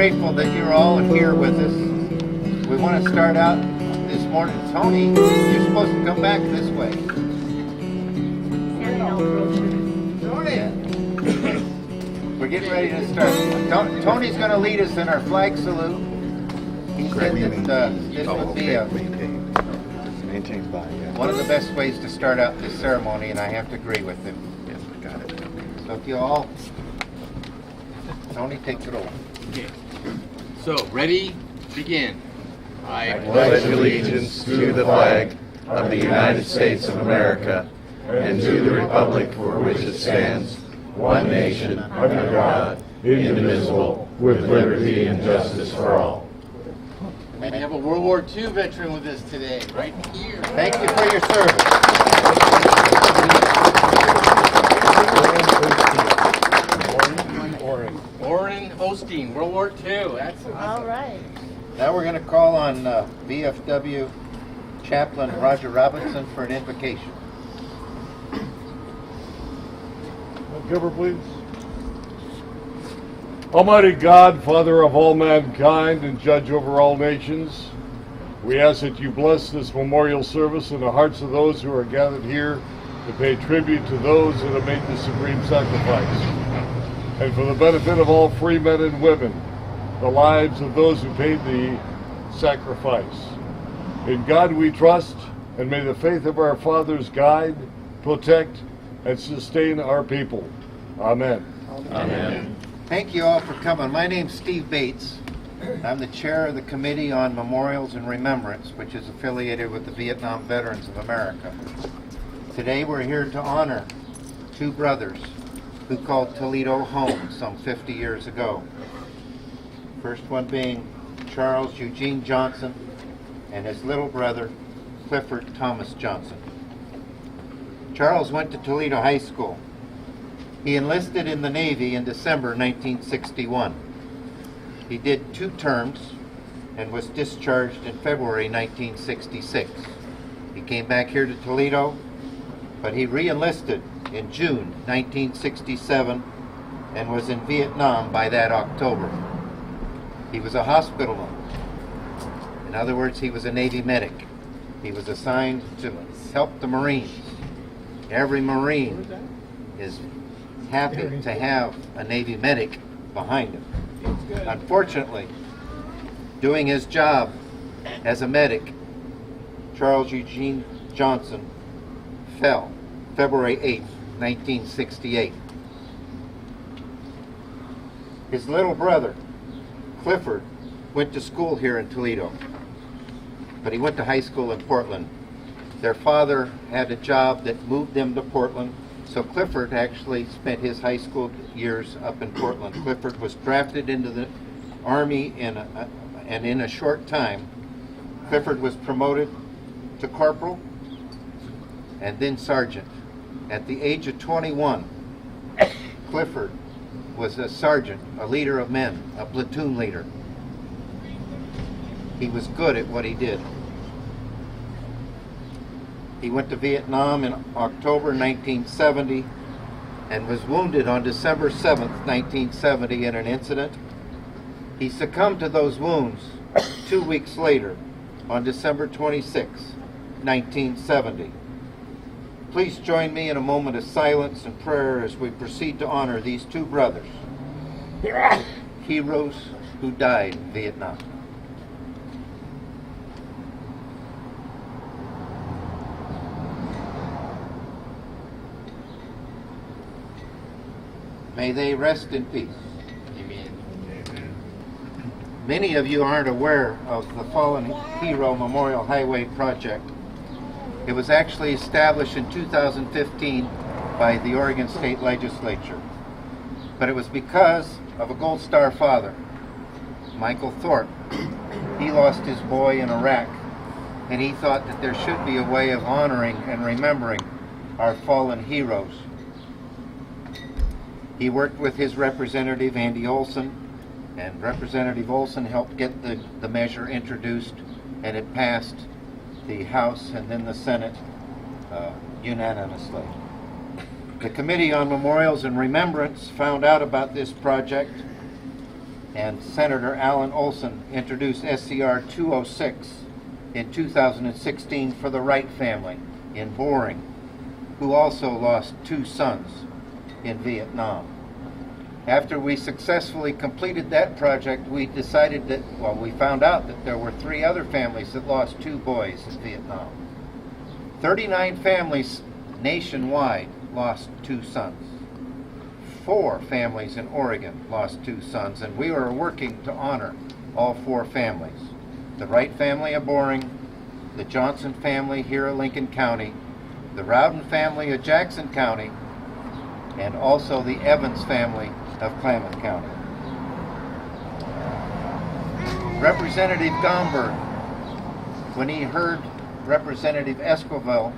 grateful that you're all here with us. We want to start out this morning. Tony, you're supposed to come back this way. We're getting ready to start. Tony's going to lead us in our flag salute. He said that this would be maintained by one of the best ways to start out this ceremony, and I have to agree with him. Yes, I got it. So if you all, Tony takes it over. Okay. So, ready, begin. I pledge allegiance to the flag of the United States of America and to the republic for which it stands, one nation, under God, indivisible, with liberty and justice for all. We have a World War II veteran with us today, right here. Thank you for your service. Orrin Osteen, World War II. That's awesome. All right. Now we're going to call on VFW Chaplain Roger Robinson for an invocation. Give her, please. Almighty God, Father of all mankind and Judge over all nations, we ask that you bless this memorial service in the hearts of those who are gathered here to pay tribute to those that have made the supreme sacrifice. And for the benefit of all free men and women, the lives of those who paid the sacrifice. In God we trust, and may the faith of our fathers guide, protect, and sustain our people. Amen. Amen. Thank you all for coming. My name's Steve Bates. I'm the chair of the Committee on Memorials and Remembrance, which is affiliated with the Vietnam Veterans of America. Today we're here to honor two brothers who called Toledo home some 50 years ago. First one being Charles Eugene Johnson and his little brother Clifford Thomas Johnson. Charles went to Toledo High School. He enlisted in the Navy in December 1961. He did 2 terms and was discharged in February 1966. He came back here to Toledo, but he re-enlisted in June 1967 and was in Vietnam by that October. He was a hospitalman. In other words, he was a Navy medic. He was assigned to help the Marines. Every Marine is happy to have a Navy medic behind him. Unfortunately, doing his job as a medic, Charles Eugene Johnson fell February 8, 1968. His little brother, Clifford, went to school here in Toledo, but he went to high school in Portland. Their father had a job that moved them to Portland, so Clifford actually spent his high school years up in Portland. Clifford was drafted into the Army and in a short time, Clifford was promoted to corporal and then sergeant. At the age of 21, Clifford was a sergeant, a leader of men, a platoon leader. He was good at what he did. He went to Vietnam in October 1970 and was wounded on December 7th, 1970 in an incident. He succumbed to those wounds 2 weeks later on December 26, 1970. Please join me in a moment of silence and prayer as we proceed to honor these two brothers, heroes who died in Vietnam. May they rest in peace. Amen. Many of you aren't aware of the Fallen Hero Memorial Highway project. It was actually established in 2015 by the Oregon State Legislature. But it was because of a Gold Star father, Michael Thorpe. He lost his boy in Iraq, and he thought that there should be a way of honoring and remembering our fallen heroes. He worked with his representative, Andy Olson, and Representative Olson helped get the measure introduced, and it passed the House and then the Senate unanimously. The Committee on Memorials and Remembrance found out about this project and Senator Alan Olson introduced SCR 206 in 2016 for the Wright family in Boring, who also lost 2 sons in Vietnam. After we successfully completed that project, we decided that, well, we found out that there were 3 other families that lost 2 boys in Vietnam. 39 families nationwide lost 2 sons. 4 families in Oregon lost 2 sons, and we are working to honor all 4 families. The Wright family of Boring, the Johnson family here in Lincoln County, the Rowden family of Jackson County, and also the Evans family of Klamath County. Representative Gomberg, when he heard Representative Esquivel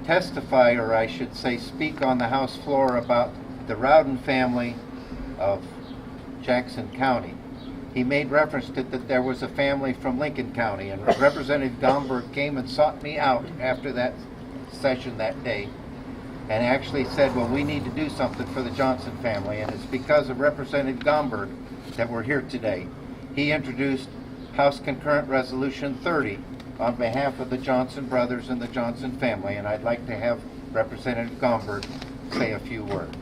testify, or I should say speak on the House floor about the Rowden family of Jackson County, he made reference to that there was a family from Lincoln County, and Representative Gomberg came and sought me out after that session that day and actually said, well, we need to do something for the Johnson family, and it's because of Representative Gomberg that we're here today. He introduced House Concurrent Resolution 30 on behalf of the Johnson brothers and the Johnson family, and I'd like to have Representative Gomberg say a few words.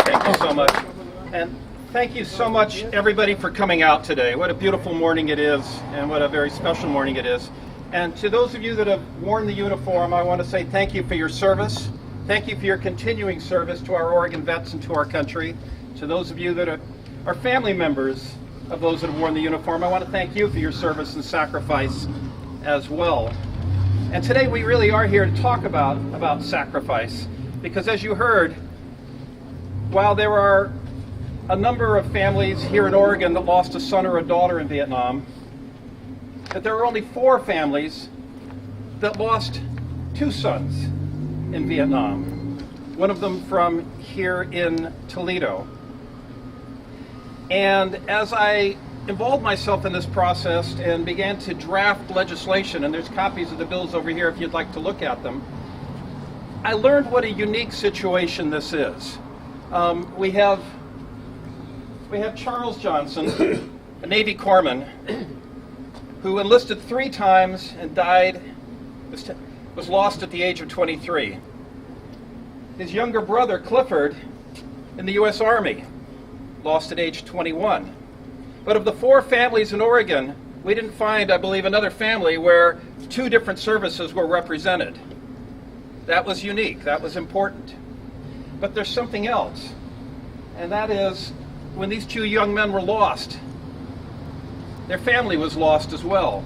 Thank you so much. And thank you so much, everybody, for coming out today. What a beautiful morning it is, and what a very special morning it is. And to those of you that have worn the uniform, I want to say thank you for your service. Thank you for your continuing service to our Oregon vets and to our country. To those of you that are family members of those that have worn the uniform, I want to thank you for your service and sacrifice as well. And today we really are here to talk about sacrifice, because as you heard, while there are a number of families here in Oregon that lost a son or a daughter in Vietnam, that there were only 4 families that lost 2 sons in Vietnam, one of them from here in Toledo. And as I involved myself in this process and began to draft legislation, and there's copies of the bills over here if you'd like to look at them, I learned what a unique situation this is. We have Charles Johnson, a Navy corpsman, who enlisted 3 times and died, was lost at the age of 23. His younger brother, Clifford, in the U.S. Army, lost at age 21. But of the 4 families in Oregon, we didn't find, I believe, another family where 2 different services were represented. That was unique, that was important. But there's something else, and that is when these 2 young men were lost, their family was lost as well,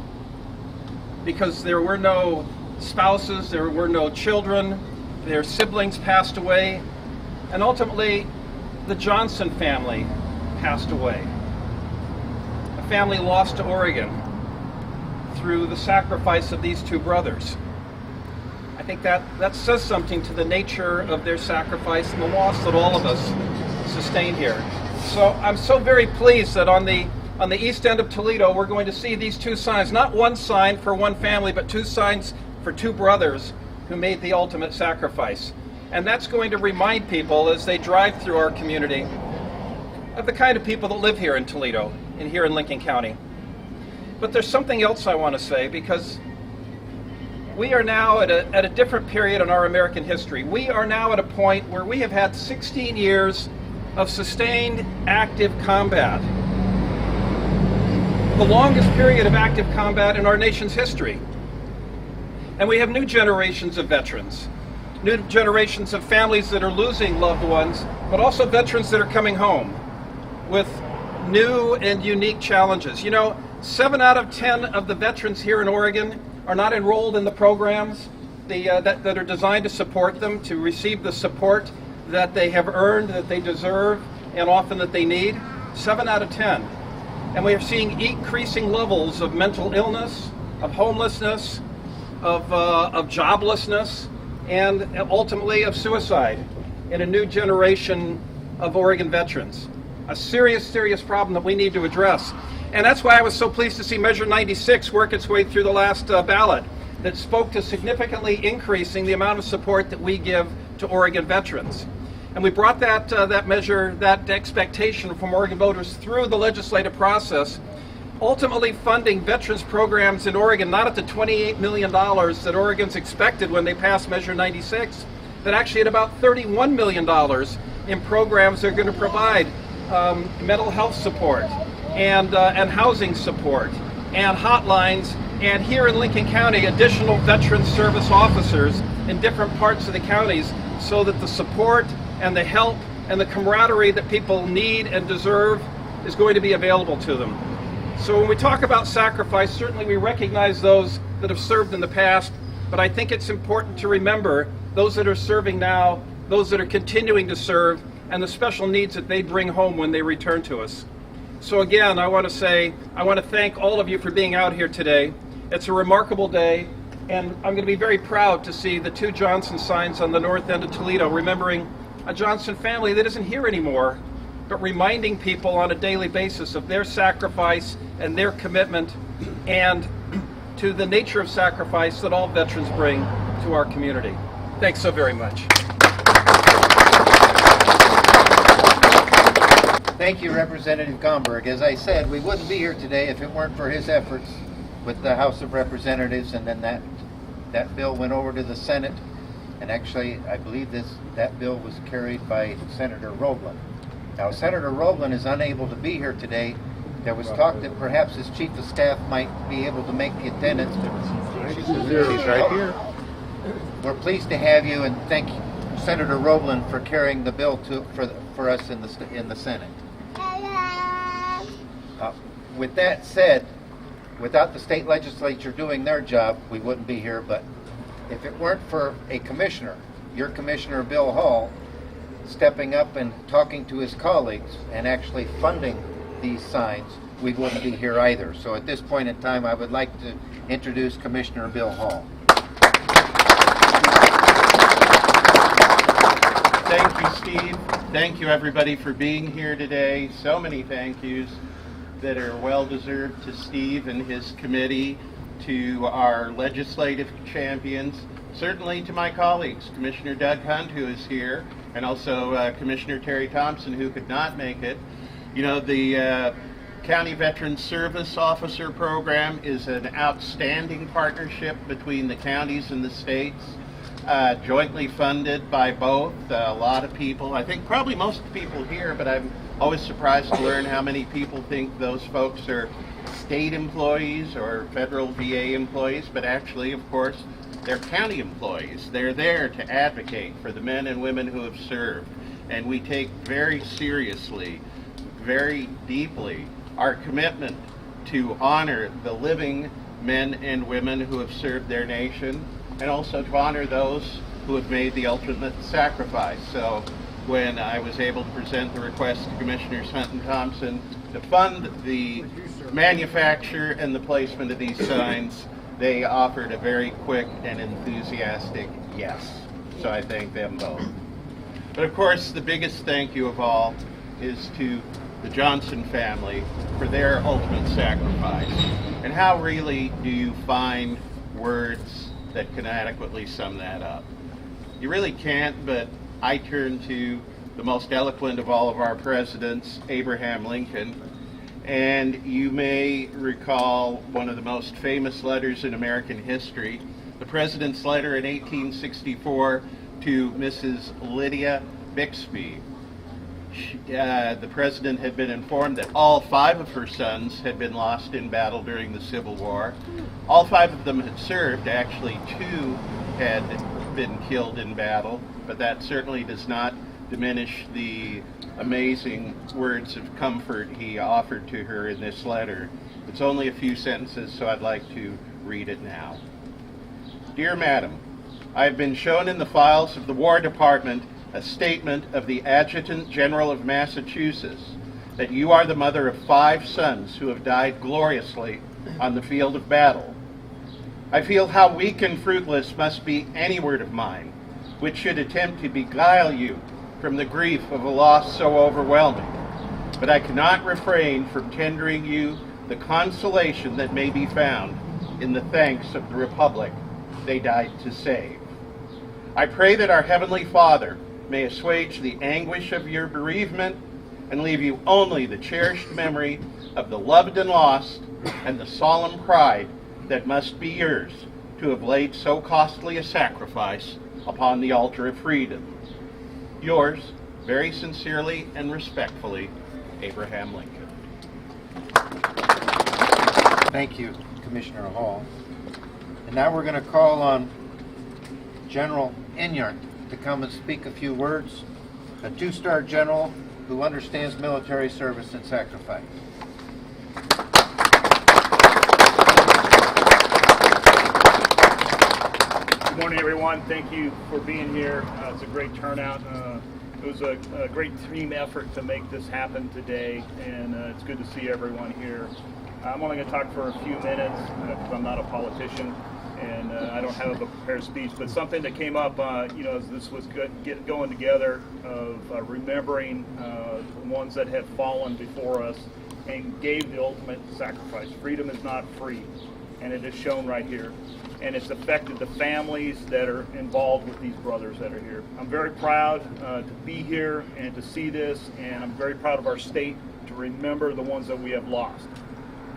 because there were no spouses, there were no children, their siblings passed away, and ultimately the Johnson family passed away. A family lost to Oregon through the sacrifice of these 2 brothers. I think that says something to the nature of their sacrifice and the loss that all of us sustained here. So I'm so very pleased that on the east end of Toledo, we're going to see these 2 signs, not 1 sign for 1 family, but 2 signs for 2 brothers who made the ultimate sacrifice. And that's going to remind people as they drive through our community of the kind of people that live here in Toledo and here in Lincoln County. But there's something else I want to say, because we are now at a different period in our American history. We are now at a point where we have had 16 years of sustained active combat. The longest period of active combat in our nation's history. And we have new generations of veterans, new generations of families that are losing loved ones, but also veterans that are coming home with new and unique challenges. You know, 7 out of 10 of the veterans here in Oregon are not enrolled in the programs that are designed to support them, to receive the support that they have earned, that they deserve, and often that they need. 7 out of 10. And we are seeing increasing levels of mental illness, of homelessness, of joblessness, and ultimately of suicide in a new generation of Oregon veterans. A serious, serious problem that we need to address. And that's why I was so pleased to see Measure 96 work its way through the last ballot that spoke to significantly increasing the amount of support that we give to Oregon veterans. And we brought that measure, that expectation from Oregon voters through the legislative process, ultimately funding veterans programs in Oregon, not at the $28 million that Oregons expected when they passed Measure 96, but actually at about $31 million in programs that are going to provide mental health support and housing support and hotlines, and here in Lincoln County, additional veteran service officers in different parts of the counties, so that the support and the help and the camaraderie that people need and deserve is going to be available to them. So when we talk about sacrifice, certainly we recognize those that have served in the past, but I think it's important to remember those that are serving now, those that are continuing to serve, and the special needs that they bring home when they return to us. So again, I want to thank all of you for being out here today. It's a remarkable day, and I'm going to be very proud to see the 2 Johnson signs on the north end of Toledo, remembering a Johnson family that isn't here anymore, but reminding people on a daily basis of their sacrifice and their commitment, and to the nature of sacrifice that all veterans bring to our community. Thanks so very much. Thank you, Representative Gomberg. As I said, we wouldn't be here today if it weren't for his efforts with the House of Representatives, and then that bill went over to the Senate, and actually I believe that bill was carried by Senator Roeblen. Now, Senator Roeblen is unable to be here today. There was talk that perhaps his chief of staff might be able to make the attendance. She's right here. We're pleased to have you, and thank Senator Roeblen for carrying the bill for us in the Senate. With that said, without the state legislature doing their job, we wouldn't be here. But if it weren't for a commissioner, your commissioner Bill Hall, stepping up and talking to his colleagues and actually funding these signs, we wouldn't be here either. So at this point in time, I would like to introduce Commissioner Bill Hall. Thank you, Steve. Thank you, everybody, for being here today. So many thank yous that are well-deserved to Steve and his committee, to our legislative champions, certainly to my colleagues, Commissioner Doug Hunt, who is here, and also Commissioner Terry Thompson, who could not make it. You know, the County Veteran Service Officer Program is an outstanding partnership between the counties and the states, jointly funded by both. A lot of people, I think probably most people here, but I'm always surprised to learn how many people think those folks are state employees or federal VA employees, but actually, of course, they're county employees. They're there to advocate for the men and women who have served. And we take very seriously, very deeply, our commitment to honor the living men and women who have served their nation, and also to honor those who have made the ultimate sacrifice. So when I was able to present the request to Commissioners Hunt and Thompson to fund the manufacture and the placement of these signs, they offered a very quick and enthusiastic yes. So I thank them both. But of course, the biggest thank you of all is to the Johnson family for their ultimate sacrifice. And how really do you find words that can adequately sum that up? You really can't, but I turn to the most eloquent of all of our presidents, Abraham Lincoln. And you may recall one of the most famous letters in American history, the president's letter in 1864 to Mrs. Lydia Bixby. The president had been informed that all 5 of her sons had been lost in battle during the Civil War. All 5 of them had served. Actually, 2 had been killed in battle, but that certainly does not diminish the amazing words of comfort he offered to her in this letter. It's only a few sentences, so I'd like to read it now. Dear Madam, I have been shown in the files of the War Department a statement of the Adjutant General of Massachusetts that you are the mother of 5 sons who have died gloriously on the field of battle. I feel how weak and fruitless must be any word of mine which should attempt to beguile you from the grief of a loss so overwhelming, but I cannot refrain from tendering you the consolation that may be found in the thanks of the Republic they died to save. I pray that our Heavenly Father may assuage the anguish of your bereavement and leave you only the cherished memory of the loved and lost and the solemn pride that must be yours to have laid so costly a sacrifice upon the altar of freedom. Yours, very sincerely and respectfully, Abraham Lincoln. Thank you, Commissioner Hall. And now we're going to call on General Inyart to come and speak a few words, a two-star general who understands military service and sacrifice. Good morning, everyone. Thank you for being here. It's a great turnout. It was a great team effort to make this happen today, and it's good to see everyone here. I'm only going to talk for a few minutes because I'm not a politician and I don't have a prepared speech, but something that came up, as this was going together of remembering the ones that have fallen before us and gave the ultimate sacrifice. Freedom is not free, and it is shown right here. And it's affected the families that are involved with these brothers that are here. I'm very proud to be here and to see this, and I'm very proud of our state to remember the ones that we have lost.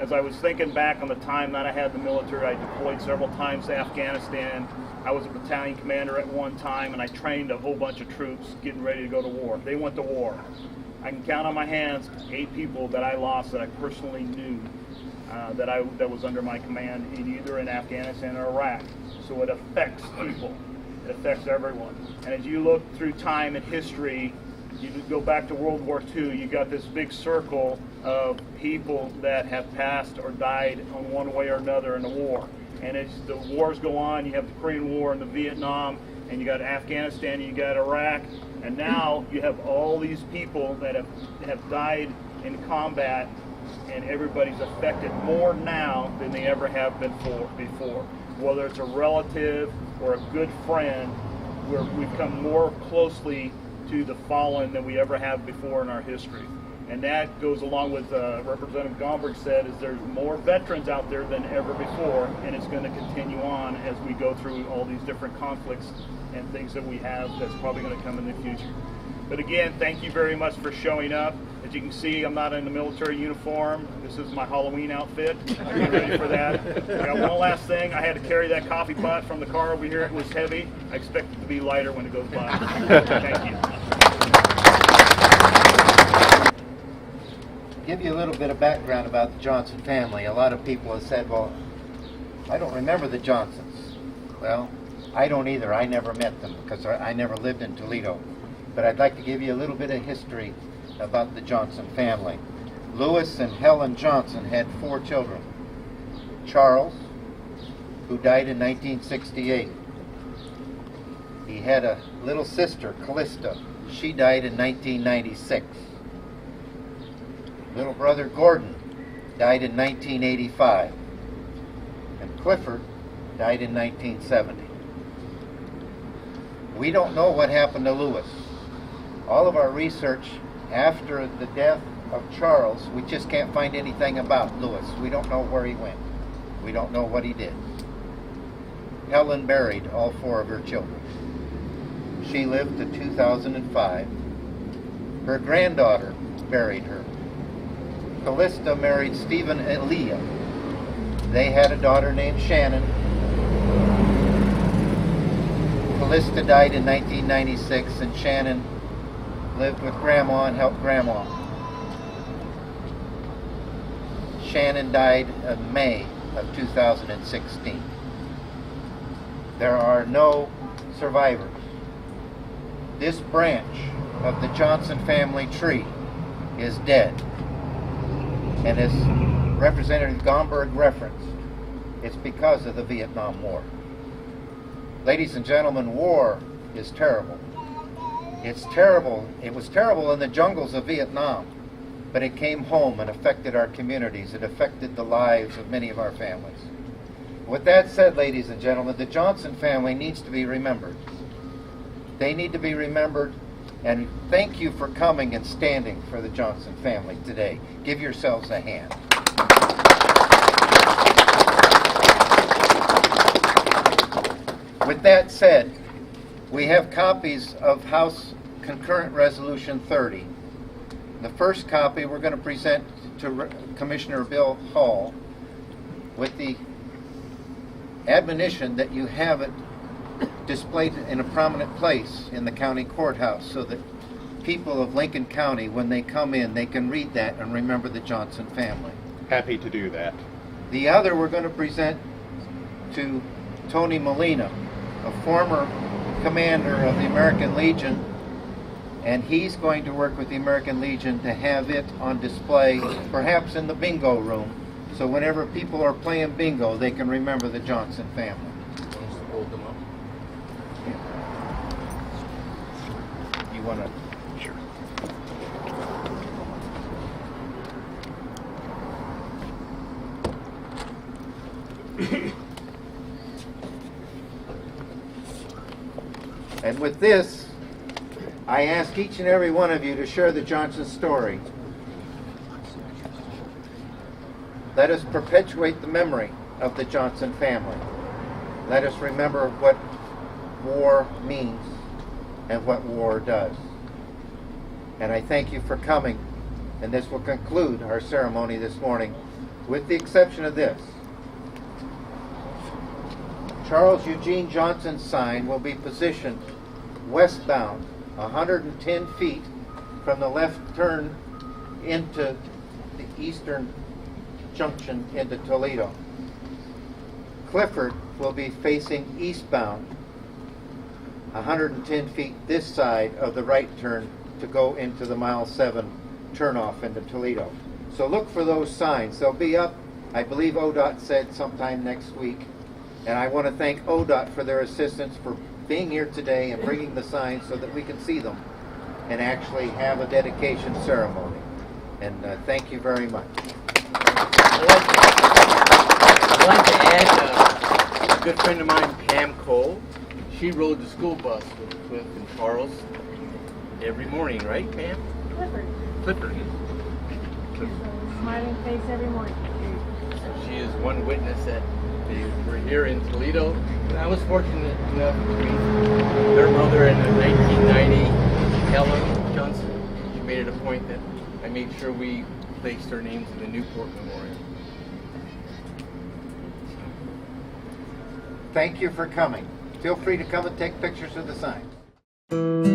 As I was thinking back on the time that I had the military, I deployed several times to Afghanistan. I was a battalion commander at one time, and I trained a whole bunch of troops getting ready to go to war. They went to war. I can count on my hands 8 people that I lost that I personally knew that was under my command, either in Afghanistan or Iraq. So it affects people. It affects everyone. And as you look through time and history, you go back to World War II, you got this big circle of people that have passed or died on one way or another in the war. And as the wars go on, you have the Korean War and the Vietnam, and you got Afghanistan, and you got Iraq, and now you have all these people that have died in combat, and everybody's affected more now than they ever have been before. Whether it's a relative or a good friend, we've come more closely to the fallen than we ever have before in our history. And that goes along with Representative Gomberg said, is there's more veterans out there than ever before, and it's going to continue on as we go through all these different conflicts and things that we have that's probably going to come in the future. But again, thank you very much for showing up. As you can see, I'm not in the military uniform. This is my Halloween outfit. I'm getting ready for that. I got one last thing. I had to carry that coffee pot from the car over here. It was heavy. I expect it to be lighter when it goes by. Thank you. Give you a little bit of background about the Johnson family. A lot of people have said, well, I don't remember the Johnsons. Well, I don't either. I never met them because I never lived in Toledo. But I'd like to give you a little bit of history about the Johnson family. Lewis and Helen Johnson had 4 children. Charles, who died in 1968. He had a little sister, Callista. She died in 1996. Little brother Gordon died in 1985. And Clifford died in 1970. We don't know what happened to Lewis. All of our research after the death of Charles, we just can't find anything about Lewis. We don't know where he went. We don't know what he did. Helen buried all 4 of her children. She lived to 2005. Her granddaughter buried her. Callista married Stephen and Leah. They had a daughter named Shannon. Callista died in 1996, and Shannon lived with Grandma and helped Grandma. Shannon died in May of 2016. There are no survivors. This branch of the Johnson family tree is dead. And as Representative Gomberg referenced, it's because of the Vietnam War. Ladies and gentlemen, war is terrible. It's terrible. It was terrible in the jungles of Vietnam, but it came home and affected our communities. It affected the lives of many of our families. With that said, ladies and gentlemen, the Johnson family needs to be remembered. They need to be remembered, and thank you for coming and standing for the Johnson family today. Give yourselves a hand. With that said, we have copies of House concurrent resolution 30. The first copy we're going to present to Commissioner Bill Hall with the admonition that you have it displayed in a prominent place in the county courthouse so that people of Lincoln County, when they come in, they can read that and remember the Johnson family. Happy to do that. The other we're going to present to Tony Molina, a former commander of the American Legion, and he's going to work with the American Legion to have it on display, perhaps in the bingo room, so whenever people are playing bingo, they can remember the Johnson family. Hold them up. You want to? Sure. And with this, I ask each and every one of you to share the Johnson story. Let us perpetuate the memory of the Johnson family. Let us remember what war means and what war does. And I thank you for coming, and this will conclude our ceremony this morning, with the exception of this. Charles Eugene Johnson's sign will be positioned westbound 110 feet from the left turn into the eastern junction into Toledo. Clifford will be facing eastbound 110 feet this side of the right turn to go into the mile 7 turnoff into Toledo. So look for those signs. They'll be up, I believe ODOT said sometime next week. And I want to thank ODOT for their assistance for being here today and bringing the signs so that we can see them and actually have a dedication ceremony. And thank you very much. I'd like to add a good friend of mine, Pam Cole. She rode the school bus with Cliff and Charles every morning, right, Pam? Clifford. Smiling face every morning. She is one witness that they were here in Toledo. And I was fortunate enough to meet their mother in 1990, Helen Johnson. She made it a point that I made sure we placed her names in the Newport Memorial. Thank you for coming. Feel free to come and take pictures of the signs.